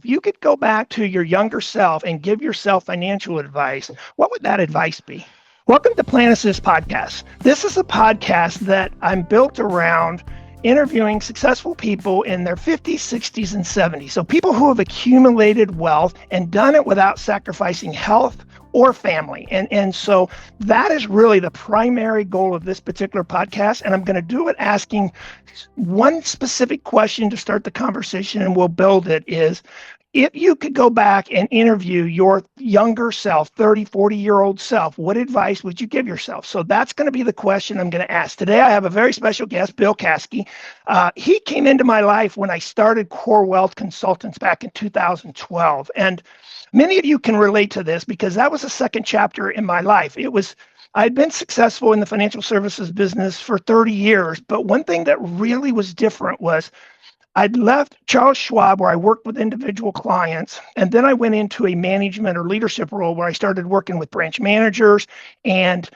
you could go back to your younger self and give yourself financial advice, what would that advice be? Welcome to PlantAssist Podcast. This is a podcast that I'm built around interviewing successful people in their 50s, 60s, and 70s. So people who have accumulated wealth and done it without sacrificing health or family. And so that is really the primary goal of this particular podcast. And I'm going to do it asking one specific question to start the conversation, and we'll build it, is if you could go back and interview your younger self, 30, 40-year-old self, what advice would you give yourself? So that's going to be the question I'm going to ask. Today, I have a very special guest, Bill Caskey. He came into my life when I started Core Wealth Consultants back in 2012. And many of you can relate to this because that was the second chapter in my life. I'd been successful in the financial services business for 30 years, but one thing that really was different was I'd left Charles Schwab, where I worked with individual clients, and then I went into a management or leadership role where I started working with branch managers and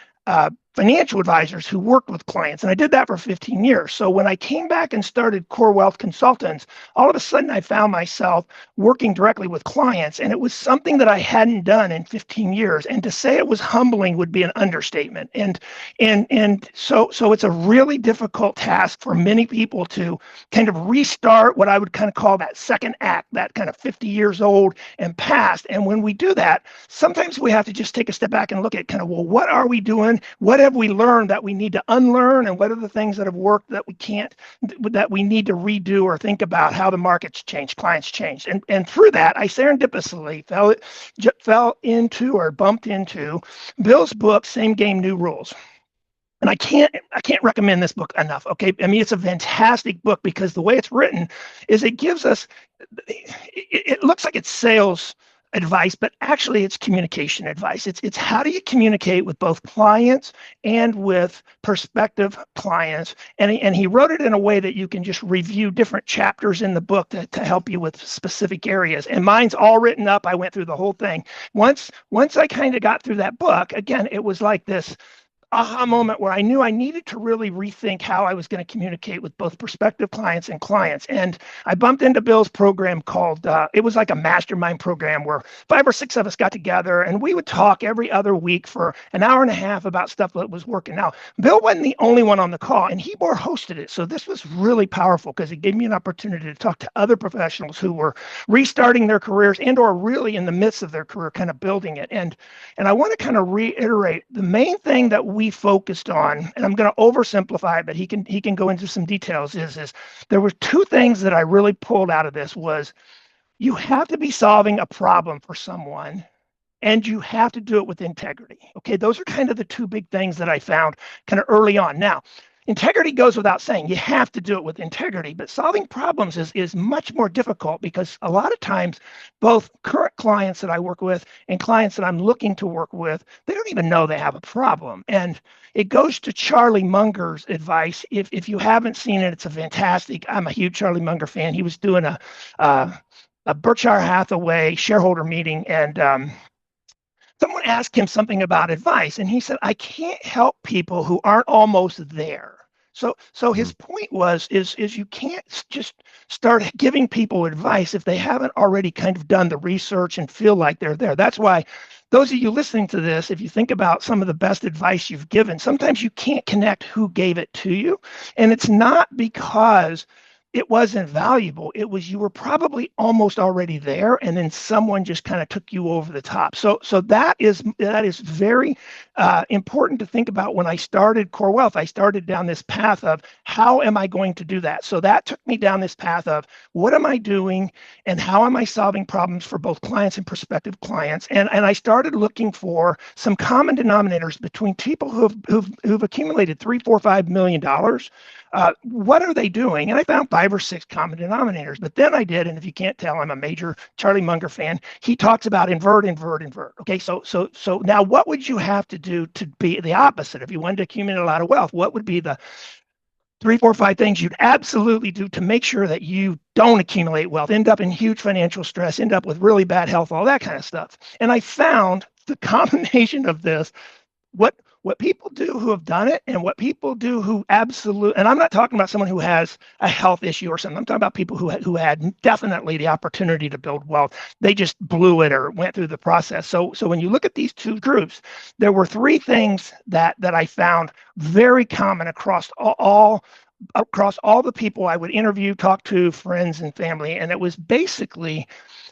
financial advisors who worked with clients. And I did that for 15 years. So when I came back and started Core Wealth Consultants, all of a sudden I found myself working directly with clients. And it was something that I hadn't done in 15 years. And to say it was humbling would be an understatement. And so it's a really difficult task for many people to kind of restart what I would kind of call that second act, that kind of 50 years old and past. And when we do that, sometimes we have to just take a step back and look at kind of, well, what are we doing? What have we learned that we need to unlearn? And what are the things that have worked that we need to redo or think about how the market's changed, clients changed? And through that, I serendipitously fell into or bumped into Bill's book, Same Game, New Rules. And I can't recommend this book enough. Okay. I mean, it's a fantastic book because the way it's written is it gives us, it looks like it's sales advice, but actually it's communication advice. It's how do you communicate with both clients and with prospective clients. And he wrote it in a way that you can just review different chapters in the book to help you with specific areas. And mine's all written up. I went through the whole thing. Once I kind of got through that book, again, it was like this aha moment where I knew I needed to really rethink how I was going to communicate with both prospective clients and clients. And I bumped into Bill's program called, it was like a mastermind program where 5 or 6 of us got together and we would talk every other week for an hour and a half about stuff that was working. Now, Bill wasn't the only one on the call, and he more hosted it. So this was really powerful because it gave me an opportunity to talk to other professionals who were restarting their careers and or really in the midst of their career, kind of building it. And I want to kind of reiterate the main thing that we focused on, and I'm going to oversimplify it, but he can go into some details, is there were 2 things that I really pulled out of this. Was you have to be solving a problem for someone, and you have to do it with integrity. Okay, those are kind of the 2 big things that I found kind of early on. Now, integrity goes without saying. You have to do it with integrity, but solving problems is much more difficult because a lot of times both current clients that I work with and clients that I'm looking to work with, they don't even know they have a problem. And it goes to Charlie Munger's advice. If you haven't seen it, it's a fantastic. I'm a huge Charlie Munger fan. He was doing a Berkshire Hathaway shareholder meeting, and someone asked him something about advice, and he said, I can't help people who aren't almost there. So his point is you can't just start giving people advice if they haven't already kind of done the research and feel like they're there. That's why those of you listening to this, if you think about some of the best advice you've given, sometimes you can't connect who gave it to you. And it's not because it wasn't valuable. It was you were probably almost already there, and then someone just kind of took you over the top. So that is very important to think about. When I started Core Wealth, I started down this path of how am I going to do that? So that took me down this path of what am I doing and how am I solving problems for both clients and prospective clients? And I started looking for some common denominators between people who've accumulated $3, $4, $5 million. What are they doing? And I found 5 or 6 common denominators. But then I did, and if you can't tell, I'm a major Charlie Munger fan. He talks about invert. Okay, so now what would you have to do to be the opposite? If you wanted to accumulate a lot of wealth, what would be the 3, 4, 5 things you'd absolutely do to make sure that you don't accumulate wealth, end up in huge financial stress, end up with really bad health, all that kind of stuff? And I found the combination of this. what people do who have done it and what people do who absolutely, and I'm not talking about someone who has a health issue or something. I'm talking about people who had definitely the opportunity to build wealth. They just blew it or went through the process. So when you look at these two groups, there were three things that I found very common across all the people I would interview, talk to, friends and family. And it was basically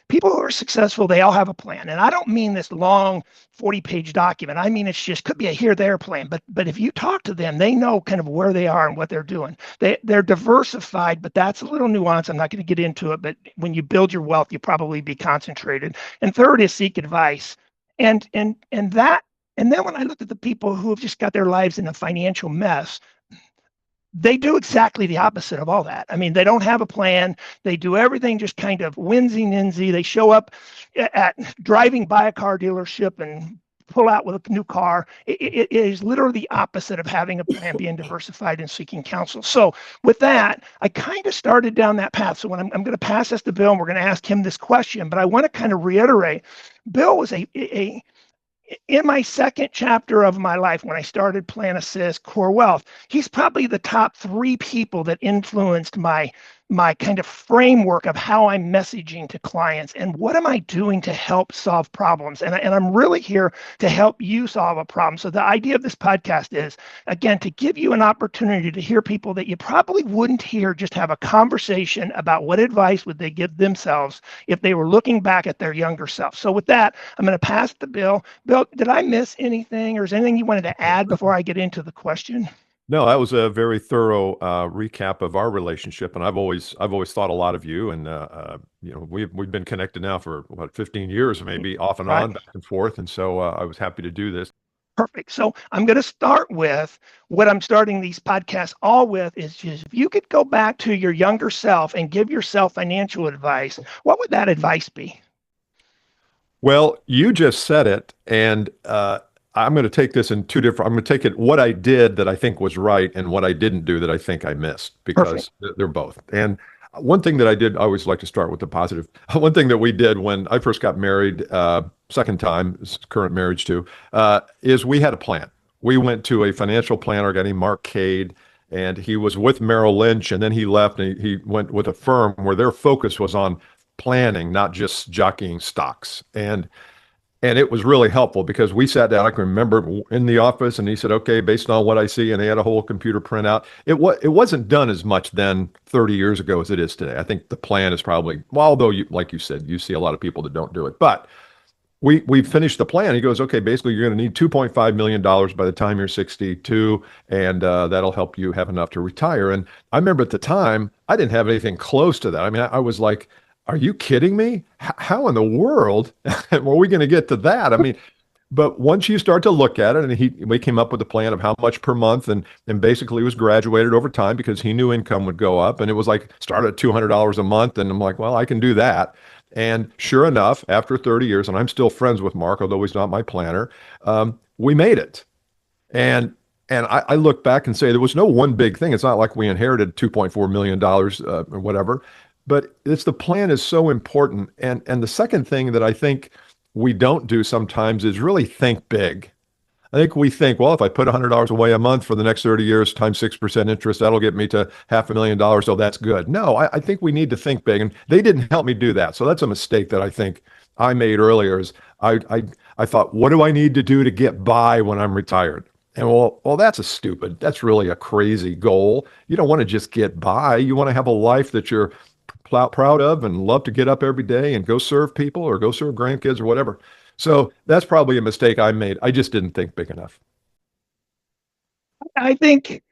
people who are successful, they all have a plan. And I don't mean this long 40-page document. I mean, it's just could be a here, there plan. But if you talk to them, they know kind of where they are and what they're doing. They're diversified, but that's a little nuance. I'm not going to get into it. But when you build your wealth, you probably be concentrated. And third is seek advice. And then when I looked at the people who have just got their lives in a financial mess, they do exactly the opposite of all that. I mean, they don't have a plan. They do everything just kind of winsy-ninsy. They show up at driving by a car dealership and pull out with a new car. It is literally the opposite of having a plan, being diversified and seeking counsel. So with that, I kind of started down that path. So when I'm going to pass this to Bill, and we're going to ask him this question, but I want to kind of reiterate, Bill was in my second chapter of my life, when I started PlantAssist Core Wealth, he's probably the top three people that influenced my kind of framework of how I'm messaging to clients and what am I doing to help solve problems. And I'm really here to help you solve a problem. So the idea of this podcast is, again, to give you an opportunity to hear people that you probably wouldn't hear just have a conversation about what advice would they give themselves if they were looking back at their younger self. So with that, I'm going to pass it to Bill. Bill, did I miss anything, or is there anything you wanted to add before I get into the question? No, that was a very thorough recap of our relationship, and I've always thought a lot of you, and we've been connected now for 15 years, maybe off and on, back and forth, and so I was happy to do this. Perfect. So I'm going to start with what I'm starting these podcasts all with is just if you could go back to your younger self and give yourself financial advice, what would that advice be? Well, you just said it, and I'm going to take this in two different. I'm going to take it what I did that I think was right and what I didn't do that I think I missed, because they're both. And one thing that I did, I always like to start with the positive. One thing that we did when I first got married, second time, current marriage too, is we had a plan. We went to a financial planner, a guy named Mark Cade, and he was with Merrill Lynch, and then he left and he went with a firm where their focus was on planning, not just jockeying stocks. And it was really helpful because we sat down, I can remember in the office, and he said, okay, based on what I see, and they had a whole computer printout. It wasn't done as much then 30 years ago as it is today. I think the plan is probably, well, although like you said, you see a lot of people that don't do it, but we finished the plan. He goes, okay, basically you're going to need $2.5 million by the time you're 62, and that'll help you have enough to retire. And I remember at the time, I didn't have anything close to that. I mean, I was like, are you kidding me? How in the world are we going to get to that? I mean, but once you start to look at it, and we came up with a plan of how much per month, and basically it was graduated over time because he knew income would go up, and it was like start at $200 a month, and I'm like, well, I can do that. And sure enough, after 30 years, and I'm still friends with Mark, although he's not my planner, we made it. And I look back and say there was no one big thing. It's not like we inherited $2.4 million or whatever. But the plan is so important. And the second thing that I think we don't do sometimes is really think big. I think we think, well, if I put $100 away a month for the next 30 years times 6% interest, that'll get me to $500,000. So that's good. No, I think we need to think big. And they didn't help me do that. So that's a mistake that I think I made earlier is I thought, what do I need to do to get by when I'm retired? And well, that's really a crazy goal. You don't want to just get by. You want to have a life that you're proud of and love to get up every day and go serve people or go serve grandkids or whatever. So that's probably a mistake I made. I just didn't think big enough. I think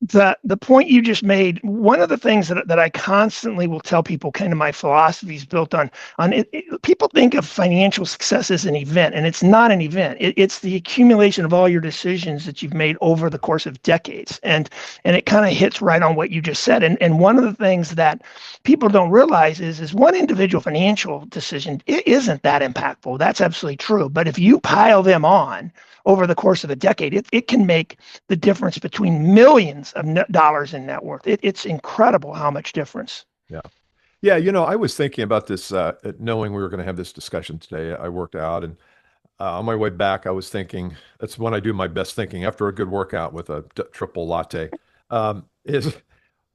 the point you just made, one of the things that I constantly will tell people, kind of my philosophy is built on it. People think of financial success as an event, and it's not an event. It's the accumulation of all your decisions that you've made over the course of decades. And it kind of hits right on what you just said. And one of the things that people don't realize is one individual financial decision, it isn't that impactful. That's absolutely true. But if you pile them on over the course of a decade, it can make the difference between millions of dollars in net worth. It's incredible how much difference. Yeah. Yeah. I was thinking about this, knowing we were going to have this discussion today. I worked out, and on my way back, I was thinking, that's when I do my best thinking after a good workout with a triple latte, is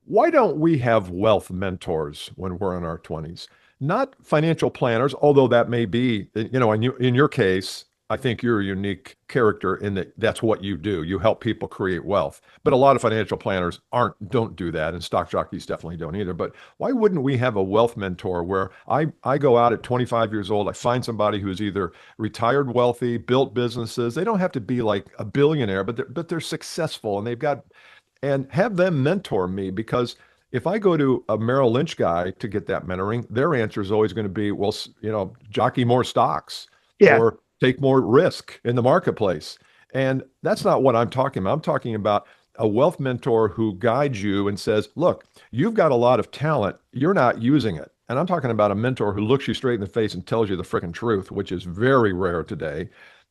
why don't we have wealth mentors when we're in our 20s? Not financial planners, although that may be, in your case, I think you're a unique character in that that's what you do. You help people create wealth. But a lot of financial planners don't do that, and stock jockeys definitely don't either. But why wouldn't we have a wealth mentor where I go out at 25 years old, I find somebody who's either retired wealthy, built businesses. They don't have to be like a billionaire, but they're successful and they've got and have them mentor me because if I go to a Merrill Lynch guy to get that mentoring, their answer is always going to be, well, jockey more stocks Yeah. or take more risk in the marketplace. And that's not what I'm talking about. I'm talking about a wealth mentor who guides you and says, look, you've got a lot of talent. You're not using it. And I'm talking about a mentor who looks you straight in the face and tells you the freaking truth, which is very rare today.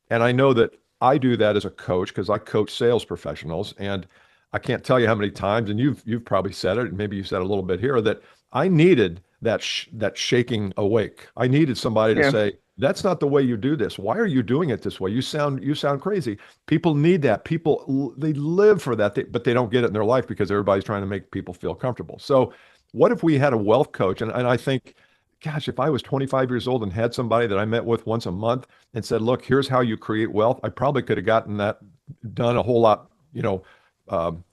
And I know that I do that as a coach because I coach sales professionals. And I can't tell you how many times, and you've probably said it, and maybe you said a little bit here, that I needed that shaking awake. I needed somebody to say, that's not the way you do this. Why are you doing it this way? You sound crazy. People need that. People, they live for that, but they don't get it in their life because everybody's trying to make people feel comfortable. So what if we had a wealth coach? And I think, gosh, if I was 25 years old and had somebody that I met with once a month and said, look, here's how you create wealth, I probably could have gotten that done a whole lot,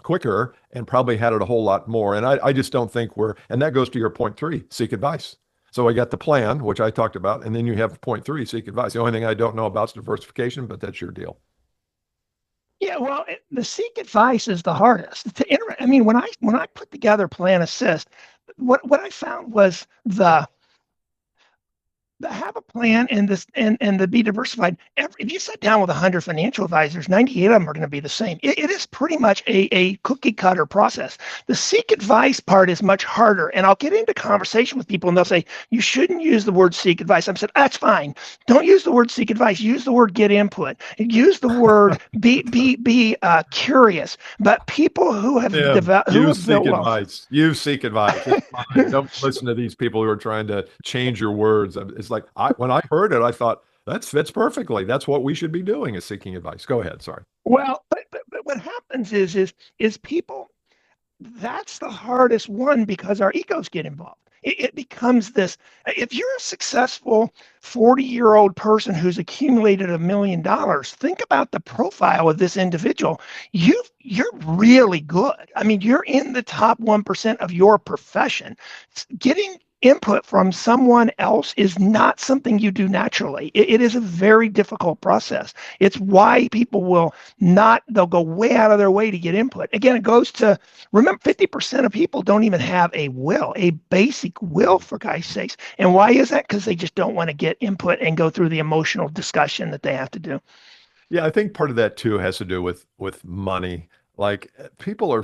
quicker and probably had it a whole lot more. And I just don't think and that goes to your point 3, seek advice. So I got the plan, which I talked about, and then you have point 3, seek advice. The only thing I don't know about is diversification, but that's your deal. Yeah, well, the seek advice is the hardest. I mean, when I put together PlantAssist, what I found was the have a plan and the be diversified. If you sat down with 100 financial advisors, 98 of them are going to be the same. It is pretty much a cookie cutter process. The seek advice part is much harder. And I'll get into conversation with people and they'll say, you shouldn't use the word seek advice. I've said, that's fine. Don't use the word seek advice. Use the word get input. Use the word be curious. But people who have developed, you seek advice. You seek advice. Don't listen to these people who are trying to change your words. It's like when I heard it, I thought that fits perfectly. That's what we should be doing is seeking advice. Go ahead. Sorry. Well, but what happens is people, that's the hardest one because our egos get involved. It becomes this, if you're a successful 40-year-old person who's accumulated $1 million, think about the profile of this individual. You're really good. I mean, you're in the top 1% of your profession. Getting input from someone else is not something you do naturally. It is a very difficult process. It's why people they'll go way out of their way to get input. Again, it goes to, remember, 50% of people don't even have a basic will, for God's sakes. And why is that? Because they just don't want to get input and go through the emotional discussion that they have to do. Yeah, I think part of that too has to do with money. Like people are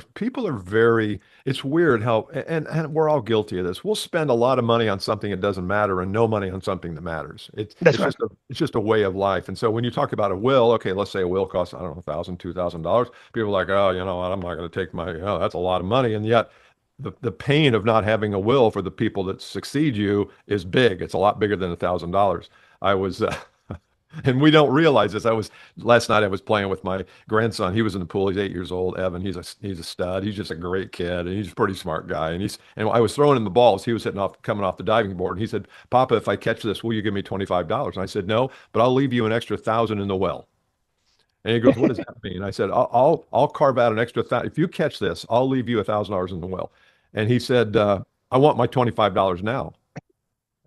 very, it's weird how, and we're all guilty of this. We'll spend a lot of money on something that doesn't matter and no money on something that matters. It's right. just a way of life. And so when you talk about a will, okay, let's say a will costs, I don't know, $1,000, $2,000. People are like, oh, I'm not going to take that's a lot of money. And yet the pain of not having a will for the people that succeed you is big. It's a lot bigger than $1,000. I was, and we don't realize this. Last night I was playing with my grandson. He was in the pool. He's 8 years old. Evan. He's a stud. He's just a great kid, and he's a pretty smart guy. And I was throwing him the balls. He was coming off the diving board. And he said, "Papa, if I catch this, will you give me $25?" And I said, "No, but I'll leave you an extra 1,000 in the well." And he goes, "What does that mean?" I said, "I'll carve out an extra 1,000. If you catch this, I'll leave you $1,000 in the well." And he said, "I want my $25 now."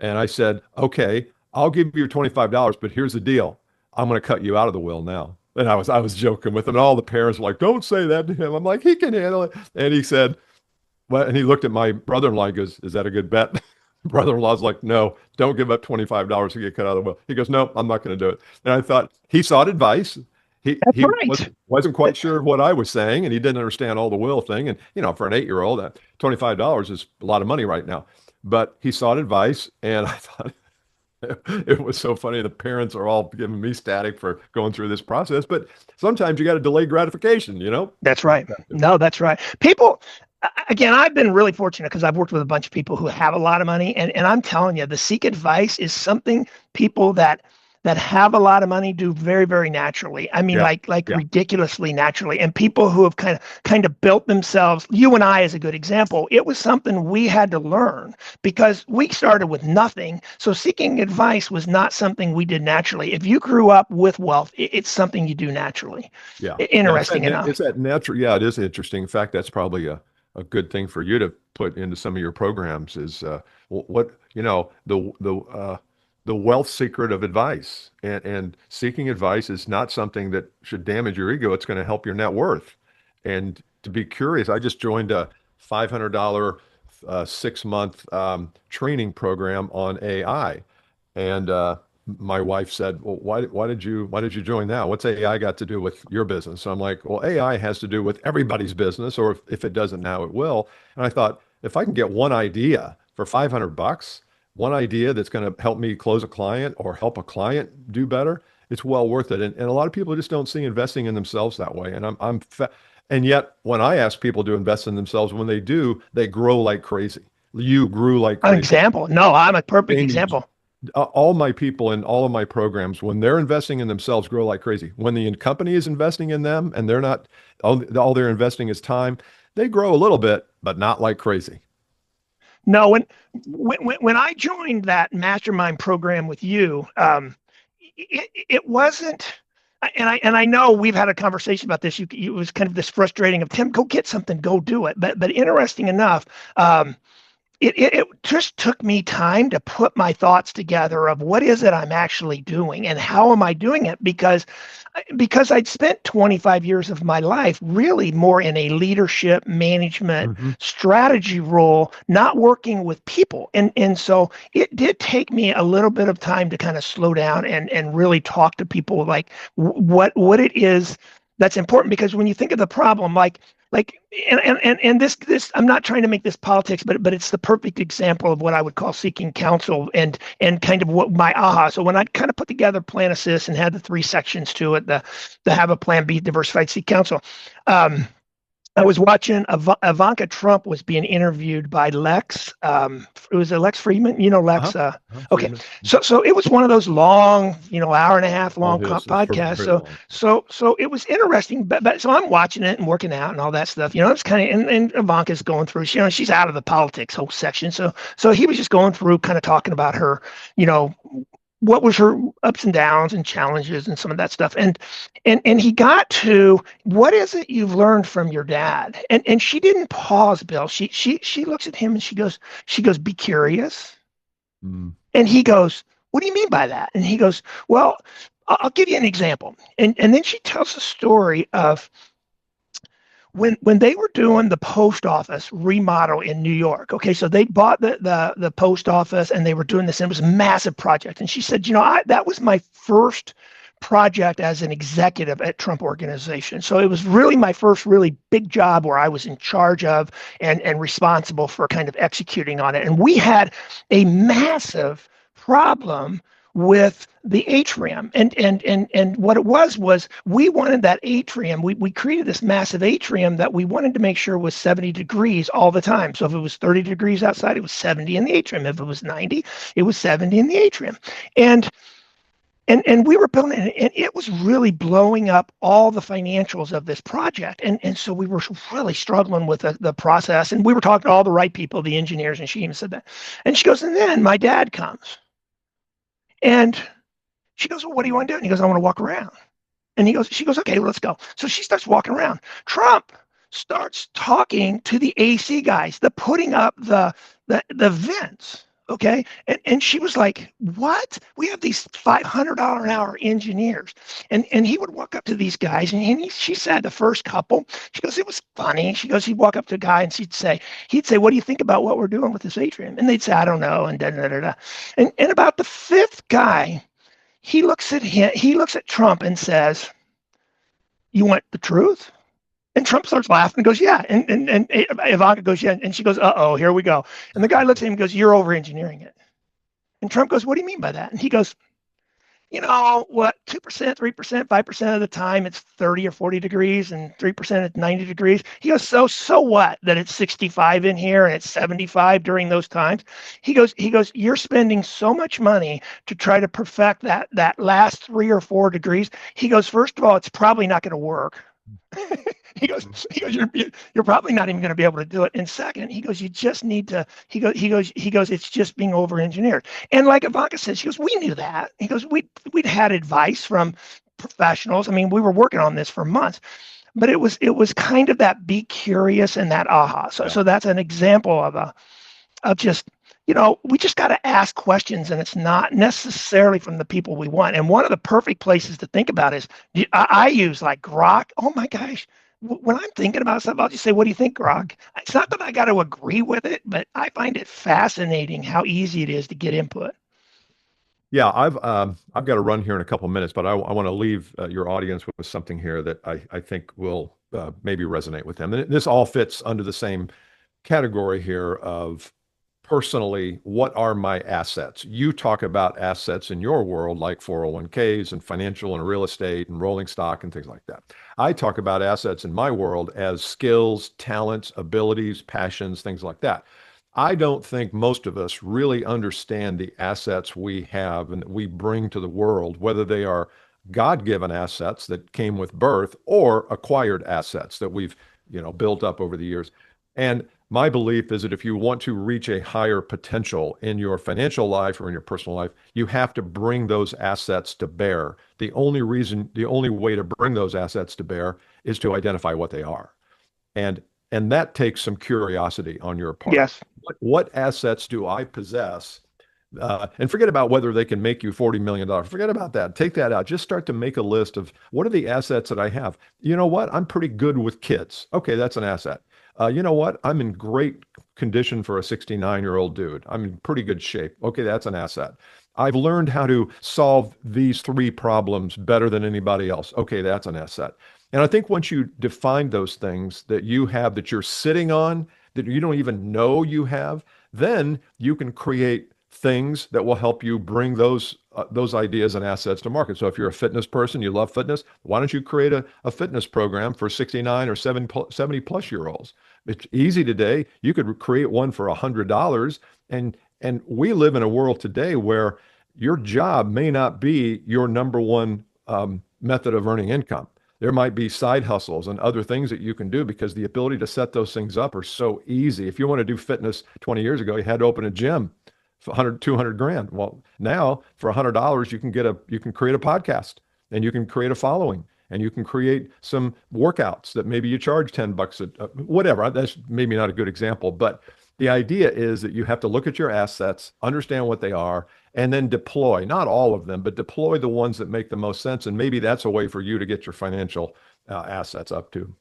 And I said, "Okay. I'll give you your $25, but here's the deal. I'm going to cut you out of the will now." And I was joking with him, and all the parents were like, "Don't say that to him." I'm like, "He can handle it." And he said, "Well," and he looked at my brother-in-law and goes, "Is that a good bet?" Brother-in-law's like, "No, don't give up $25 to get cut out of the will." He goes, "No, I'm not going to do it." And I thought he sought advice. He Right. wasn't quite sure what I was saying, and he didn't understand all the will thing. And for an 8-year-old, $25 is a lot of money right now. But he sought advice, and I thought, it was so funny. The parents are all giving me static for going through this process, but sometimes you got to delay gratification, That's right. No, that's right. People, again, I've been really fortunate because I've worked with a bunch of people who have a lot of money, and I'm telling you, the seek advice is something people that that have a lot of money do very, very naturally. I mean, Yeah. like Yeah. ridiculously naturally. And people who have kind of built themselves, you and I as a good example, it was something we had to learn because we started with nothing. So seeking advice was not something we did naturally. If you grew up with wealth, it's something you do naturally. Yeah. Yeah. Interesting enough. It's that natural. Yeah, it is interesting. In fact, that's probably a good thing for you to put into some of your programs is what, the wealth secret of advice. And seeking advice is not something that should damage your ego. It's going to help your net worth. And to be curious, I just joined a $500 6-month training program on AI. And my wife said, "Well, why did you join that? What's AI got to do with your business?" So I'm like, "Well, AI has to do with everybody's business, or if it doesn't now, it will." And I thought, if I can get one idea for $500, one idea that's going to help me close a client or help a client do better, it's well worth it. And a lot of people just don't see investing in themselves that way. And and yet when I ask people to invest in themselves, when they do, they grow like crazy. You grew like An crazy. example. No, I'm a perfect Amy, example. all my people in all of my programs, when they're investing in themselves, grow like crazy. When the company is investing in them and they're not, all they're investing is time, they grow a little bit, but not like crazy. No, when I joined that mastermind program with you, it wasn't. And I know we've had a conversation about this. It was kind of this frustrating of Tim, go get something, go do it. But interesting enough, it just took me time to put my thoughts together of what is it I'm actually doing and how am I doing it, because I'd spent 25 years of my life really more in a leadership management strategy role, not working with people. And so it did take me a little bit of time to kind of slow down and really talk to people like what it is that's important. Because when you think of the problem, and this I'm not trying to make this politics, but it's the perfect example of what I would call seeking counsel and kind of what my aha. So when I kind of put together PlantAssist and had the 3 sections to it, the have a plan B, diversified, seek counsel. I was watching Ivanka Trump was being interviewed by Lex. It was Lex Friedman, Lex. Okay, so it was one of those long, hour and a half long podcasts. So it was interesting. But so I'm watching it and working out and all that stuff. It's kind of and Ivanka's going through. She's out of the politics whole section. So he was just going through, kind of talking about her, what was her ups and downs and challenges and some of that stuff. And he got to, what is it you've learned from your dad? And she didn't pause, Bill. She looks at him and she goes, be curious. And he goes, what do you mean by that? And he goes, well, I'll give you an example. And then she tells a story of when they were doing the post office remodel in New York. Okay, so they bought the post office and they were doing this, and it was a massive project. And she said, that was my first project as an executive at Trump Organization. So it was really my first really big job where I was in charge of and responsible for kind of executing on it. And we had a massive problem with the atrium. And what it was we wanted that atrium. We created this massive atrium that we wanted to make sure was 70 degrees all the time. So if it was 30 degrees outside, it was 70 in the atrium. If it was 90, it was 70 in the atrium. And we were building it, and it was really blowing up all the financials of this project. And so we were really struggling with the process. And we were talking to all the right people, the engineers, and she even said that. And she goes, and then my dad comes. And she goes, well, what do you want to do? And he goes, I want to walk around. And she goes, okay, well, let's go. So she starts walking around. Trump starts talking to the AC guys, the putting up the vents. Okay. And she was like, what? We have these $500 an hour engineers. And he would walk up to these guys, and she said the first couple, she goes, it was funny. She goes, he'd walk up to a guy and he'd say, what do you think about what we're doing with this atrium? And they'd say, I don't know. And And about the 5th guy, he looks at Trump and says, you want the truth? And Trump starts laughing and goes, yeah. And Ivanka goes, yeah. And she goes, uh-oh, here we go. And the guy looks at him and goes, you're over engineering it. And Trump goes, what do you mean by that? And he goes, what, 2%, 3%, 5% of the time it's 30 or 40 degrees and 3% at 90 degrees. He goes, so what that it's 65 in here and it's 75 during those times? He goes, you're spending so much money to try to perfect that last 3 or 4 degrees. He goes, first of all, it's probably not going to work. he goes, you're probably not even going to be able to do it. And second, he goes, you just need to, he goes, it's just being over engineered. And like Ivanka says, she goes, we knew that. He goes, we'd had advice from professionals. I mean, we were working on this for months, but it was kind of that be curious and that aha. So that's an example of just, we just got to ask questions, and it's not necessarily from the people we want. And one of the perfect places to think about is I use like Grok. Oh my gosh. When I'm thinking about stuff, I'll just say, what do you think, Grok? It's not that I got to agree with it, but I find it fascinating how easy it is to get input. Yeah, I've got to run here in a couple of minutes, but I want to leave your audience with something here that I think will maybe resonate with them. And this all fits under the same category here of personally, what are my assets? You talk about assets in your world like 401ks and financial and real estate and rolling stock and things like that. I talk about assets in my world as skills, talents, abilities, passions, things like that. I don't think most of us really understand the assets we have and that we bring to the world, whether they are God-given assets that came with birth or acquired assets that we've, built up over the years. And my belief is that if you want to reach a higher potential in your financial life or in your personal life, you have to bring those assets to bear. The only way to bring those assets to bear is to identify what they are. And that takes some curiosity on your part. Yes. What assets do I possess? And forget about whether they can make you $40 million. Forget about that. Take that out. Just start to make a list of what are the assets that I have. You know what? I'm pretty good with kids. Okay, that's an asset. You know what? I'm in great condition for a 69-year-old dude. I'm in pretty good shape. Okay, that's an asset. I've learned how to solve these 3 problems better than anybody else. Okay, that's an asset. And I think once you define those things that you have, that you're sitting on, that you don't even know you have, then you can create things that will help you bring those ideas and assets to market. So if you're a fitness person, you love fitness, why don't you create a fitness program for 69 or 70 plus year olds? It's easy today. You could create one for $100. And we live in a world today where your job may not be your number one method of earning income. There might be side hustles and other things that you can do because the ability to set those things up are so easy. If you want to do fitness 20 years ago, you had to open a gym for 100, 200 grand. Well, now for $100, you can create a podcast and you can create a following and you can create some workouts that maybe you charge $10 whatever. That's maybe not a good example, but the idea is that you have to look at your assets, understand what they are, and then deploy, not all of them, but deploy the ones that make the most sense. And maybe that's a way for you to get your financial assets up too.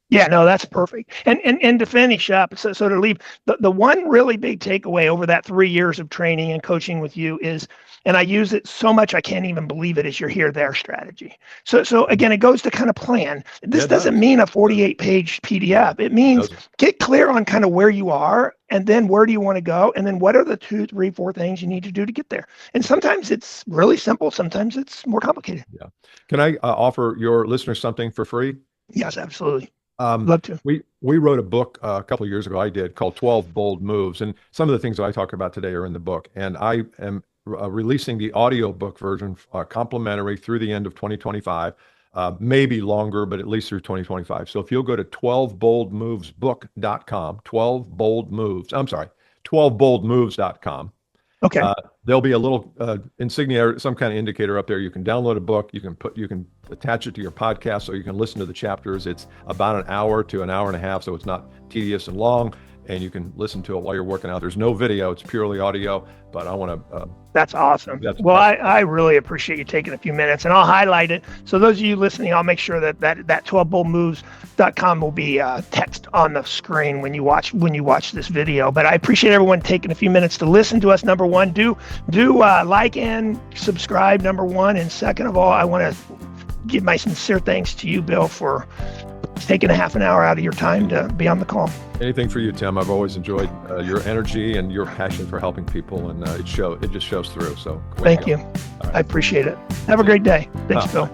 Yeah, no, that's perfect. And to finish up, so to leave, the one really big takeaway over that 3 years of training and coaching with you is, and I use it so much I can't even believe it, is your here-there strategy. So again, it goes to kind of plan. This doesn't mean a 48-page PDF. It means get clear on kind of where you are, and then where do you want to go, and then what are the 2, 3, 4 things you need to do to get there. And sometimes it's really simple. Sometimes it's more complicated. Yeah. Can I offer your listeners something for free? Yes, absolutely. Love to. We wrote a book a couple of years ago, I did, called 12 Bold Moves. And some of the things that I talk about today are in the book. And I am releasing the audiobook version complimentary through the end of 2025, maybe longer, but at least through 2025. So if you'll go to 12boldmovesbook.com, 12boldmoves.com. Okay. There'll be a little insignia, some kind of indicator up there. You can download a book. You can attach it to your podcast so you can listen to the chapters. It's about an hour to an hour and a half, so it's not tedious and long, and you can listen to it while you're working out. There's no video. It's purely audio, but I want to... That's awesome. I really appreciate you taking a few minutes, and I'll highlight it. So those of you listening, I'll make sure that 12boldmoves.com will be text on the screen when you watch this video. But I appreciate everyone taking a few minutes to listen to us. Number one, do like and subscribe, number one. And second of all, I want to give my sincere thanks to you, Bill, for taking a half an hour out of your time to be on the call. Anything for you, Tim. I've always enjoyed your energy and your passion for helping people, and it just shows through. So thank you. Right. I appreciate it. Have a great day. Thanks, Bill.